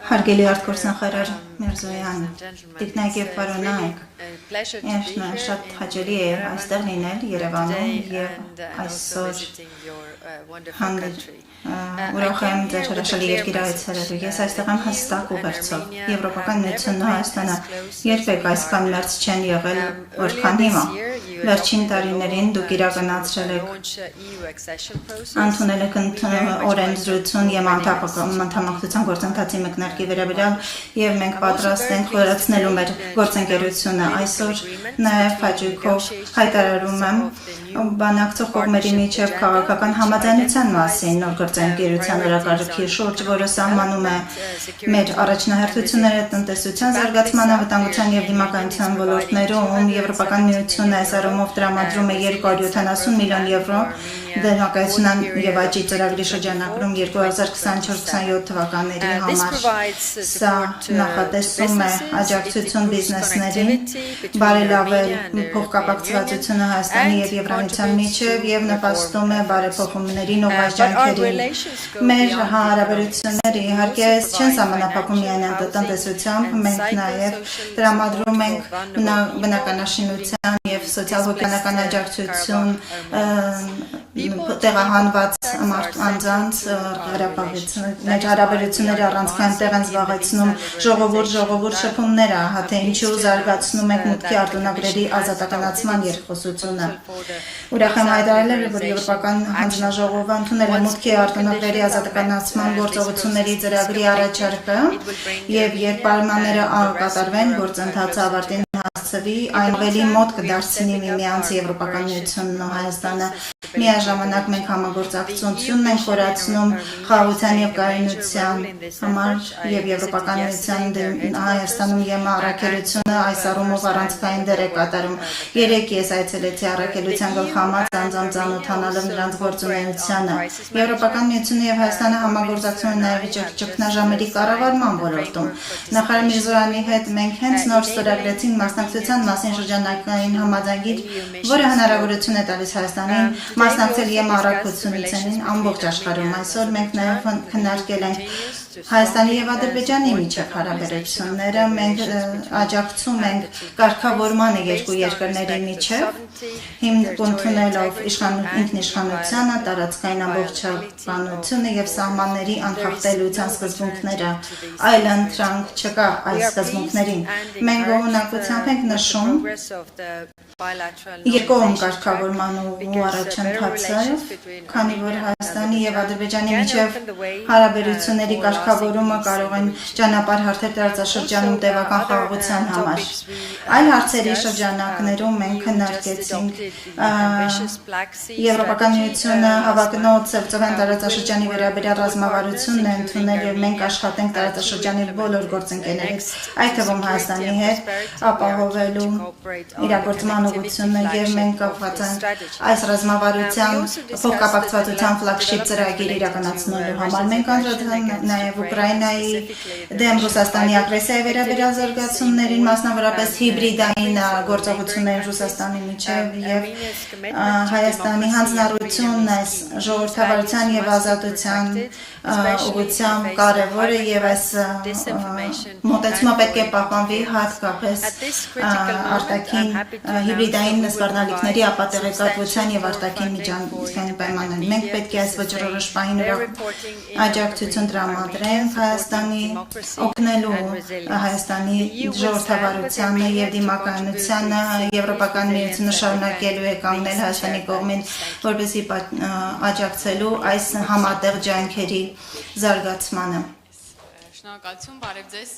Հարգելի արտգործնախարար Միրզոյան, տիկնայք և պարոնայք, շատ հաճելի է այստեղ լինել Երևանում և այսօր ուրախ եմ ձեր հրաշալի երկիր այցելելու։ Ես այստեղ եմ հստակ ուղերձով։ Եվրոպական միությունն ու Հայաստանը երբեք այսքան մերձ չեն եղել, որքան հիմա։ Վերջին տարիներին դուք իրականացրել եք ընդունել եք օրենսդրություն և անդամակցության գործընթացի մեկնարկի վերաբերյալ և մենք պատրաստ ենք խորացնելու մեր գործընկերությունը։ Այսօր նաև հաճույքով հայտարարում եմ բանակցող կողմերի միջև քաղաքական համաձայնության մասին նոր գործընկերության օրակարգի շուրջ, որը սահմանում է մեր առաջնահերթությունները տնտեսության զարգացման, անվտանգության և դիմակայունության ոլորտներում։ Եվրոպական միությունը այս առումով տրամադրում է 270 միլիոն եվրո դեմակայության և աճի ծրագրի շրջանակում 2024-27 թվականների համար։ Սա նախատեսում է աջակցություն բիզնեսներին, բարելավել փոխկապակցվածությունը Հայաստանի և Եվրամիության միջև և նպաստում է բարեփոխումներին ու աջակցություններին։ Մեր հարաբերությունները իհարկե չեն սահմանափակվում միայն տնտեսությամբ, մենք նաև տրամադրում ենք բնականաշինության և սոցիալ-հոգեբանական աջակցություն տեղահանված անձանց Ղարաբաղից։ Մեր հարաբերությունները առանցքային տեղ են զբաղեցնում ժողովուրդ շփումները, թե ինչու զարգացնում ենք մուտքի արտոնագրերի ազատականացման երկխոսությունը։ Ուրախ եմ հայտարարել, որ Եվրոպական հանձնաժողովը ընդունել է մուտքի արտոնագրերի ազատականացման գործողությունների ծրագրի առաջարկը և երբ պայմանները կատարվեն, գործընթացը ավարտին հասցվի, այն ավելի մոտ կդարձնի միմյանց Եվրոպական միությունն ու Հայաստանը։ Միաժամանակ մենք համագործակցությունն ենք խորացնում խաղաղության և կայունության համար և Եվրոպական միության Հայաստանում ԵՄ առաքելությունը այս առումով առանցքային դեր է կատարում։ Երեկ ես այցելեցի առաքելության գլխամած անձամբ ծանոթանալով նրանց գործունեությանը։ Եվրոպական միությունը և Հայաստանը համագործակցում են նաև ճգնաժամերի կառավարման ոլորտում։ Նախարար Միրզոյանի հետ մենք հենց նոր ստորագրեցինք մասնակցության մասին շրջանակային համաձայնագիր, որը հնարավորություն է տալիս Հայաստանին մասնակցել ԵՄ առաքելություններին ամբողջ աշխարհում։ Այսօր մենք նաև քննարկել ենք Հայաստանի և Ադրբեջանի միջև հարաբերությունները, մենք աջակցում ենք կարգավորմանը երկու երկրների միջև, հիմք ընդունելով ինքնիշխանությանը, տարածքային ամբողջականությունը և սահմանների անխախտելիության սկզբունքները, այլընտրանք չկա այս սկզբունքներին։ Մենք գոհունակությամբ ենք նշում երկկողմ կարգավորման ուղու առաջընթացը, քանի որ Հայաստանի և Ադրբեջանի միջև հարաբերությունների կարգավորումը կարող են ճանապարհ հարթել տարածաշրջանում տևական խաղաղության համար։ Այլ հարցերի շրջանակներում մենք քննարկեցինք Եվրոպական միությունը հավակնոտ Սևծովյան տարածաշրջանի վերաբերյալ ռազմավարությունն է ընդունել և մենք աշխատենք տարածաշրջանի բոլոր գործընկերներից, այդ թվում Հայաստանի հետ ապահովելու իրագործման ուղղությունը և մենք կապված ենք այս ռազմավարության փոխկապակցվածության ֆլագշիփ ծրագիր իրականացնելու համար։ Մենք անդրադառնում ենք նաև Ուկրաինայի դեմ Ռուսաստանի ագրեսիայի վերաբերյալ զարգացումներին, մասնավորապես հիբրիդային գործողություններին Ռուսաստանի միջև և Հայաստանի հանձնառությունն այս ժողովրդավարության և ազատության ուղղությամբ կարևոր է և այս մոտեցումը պետք է պահպանվի հատկապես արտաքին հիբրիդային սպառնալիքների ապատեղեկատվության և արտաքին միջանկային պայմաններում։ Մենք պետք է այս վճռորոշ պահին աջակցություն տրամադրենք Հայաստանի օգնելու Հայաստանի ժողովրդավարությանը և դիմակայունությանը։ Եվրոպական միությունը շարունակելու է կանգնել Հայաստանի կողմին, որպեսզի աջակցելու այս համատեղ ջանքերի զարգացմանը։ Շնորհակալություն, բարև ձեզ։